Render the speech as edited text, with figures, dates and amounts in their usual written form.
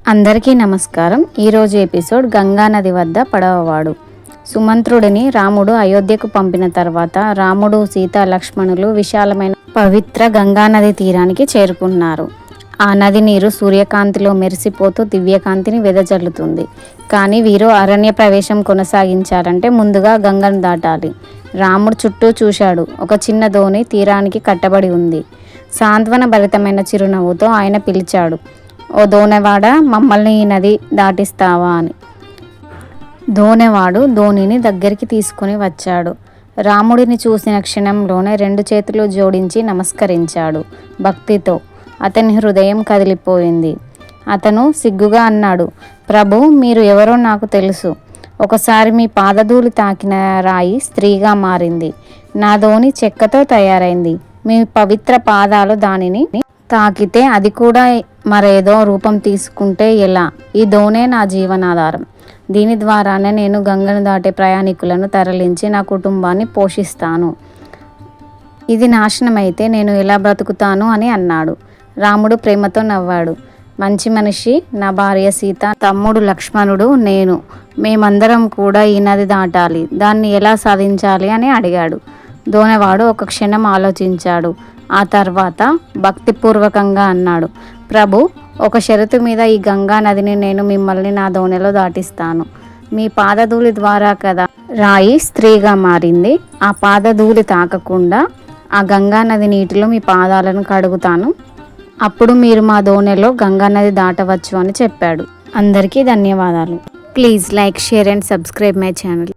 అందరికీ నమస్కారం. ఈరోజు ఎపిసోడ్ గంగానది వద్ద పడవవాడు. సుమంత్రుడిని రాముడు అయోధ్యకు పంపిన తర్వాత రాముడు, సీత, లక్ష్మణులు విశాలమైన పవిత్ర గంగానది తీరానికి చేరుకున్నారు. ఆ నది నీరు సూర్యకాంతిలో మెరిసిపోతూ దివ్యకాంతిని వెదజల్లుతుంది. కానీ వీరు అరణ్య ప్రవేశం కొనసాగించాలంటే ముందుగా గంగను దాటాలి. రాముడు చుట్టూ చూశాడు. ఒక చిన్న దోణి తీరానికి కట్టబడి ఉంది. సాంత్వన భరితమైన చిరునవ్వుతో ఆయన పిలిచాడు, ఓ దోనెవాడ, మమ్మల్ని ఈ నది దాటిస్తావా అని. దోనెవాడు దోణిని దగ్గరికి తీసుకుని వచ్చాడు. రాముడిని చూసిన క్షణంలోనే రెండు చేతులు జోడించి నమస్కరించాడు భక్తితో. అతని హృదయం కదిలిపోయింది. అతను సిగ్గుగా అన్నాడు, ప్రభు, మీరు ఎవరో నాకు తెలుసు. ఒకసారి మీ పాదధూళి తాకిన రాయి స్త్రీగా మారింది. నా దోణి చెక్కతో తయారైంది. మీ పవిత్ర పాదాలు దానిని తాకితే అది కూడా మరేదో రూపం తీసుకుంటే ఎలా? ఈ దోణే నా జీవనాధారం. దీని ద్వారానే నేను గంగను దాటే ప్రయాణికులను తరలించి నా కుటుంబాన్ని పోషిస్తాను. ఇది నాశనమైతే నేను ఎలా బ్రతుకుతాను అని అన్నాడు. రాముడు ప్రేమతో నవ్వాడు. మంచి మనిషి, నా భార్య సీత, తమ్ముడు లక్ష్మణుడు, నేను, మేమందరం కూడా ఈ నది దాటాలి. దాన్ని ఎలా సాధించాలి అని అడిగాడు. దోనెవాడు ఒక క్షణం ఆలోచించాడు. ఆ తర్వాత భక్తిపూర్వకంగా అన్నాడు, ప్రభు, ఒక షరతు మీద ఈ గంగా నదిని నేను మిమ్మల్ని నా దోణిలో దాటిస్తాను. మీ పాదధూళి ద్వారా కదా రాయి స్త్రీగా మారింది. ఆ పాదధూళి తాకకుండా ఆ గంగా నది నీటిలో మీ పాదాలను కడుగుతాను. అప్పుడు మీరు మా దోణిలో గంగా నది దాటవచ్చు అని చెప్పాడు. అందరికీ ధన్యవాదాలు. Please like, share and subscribe my channel.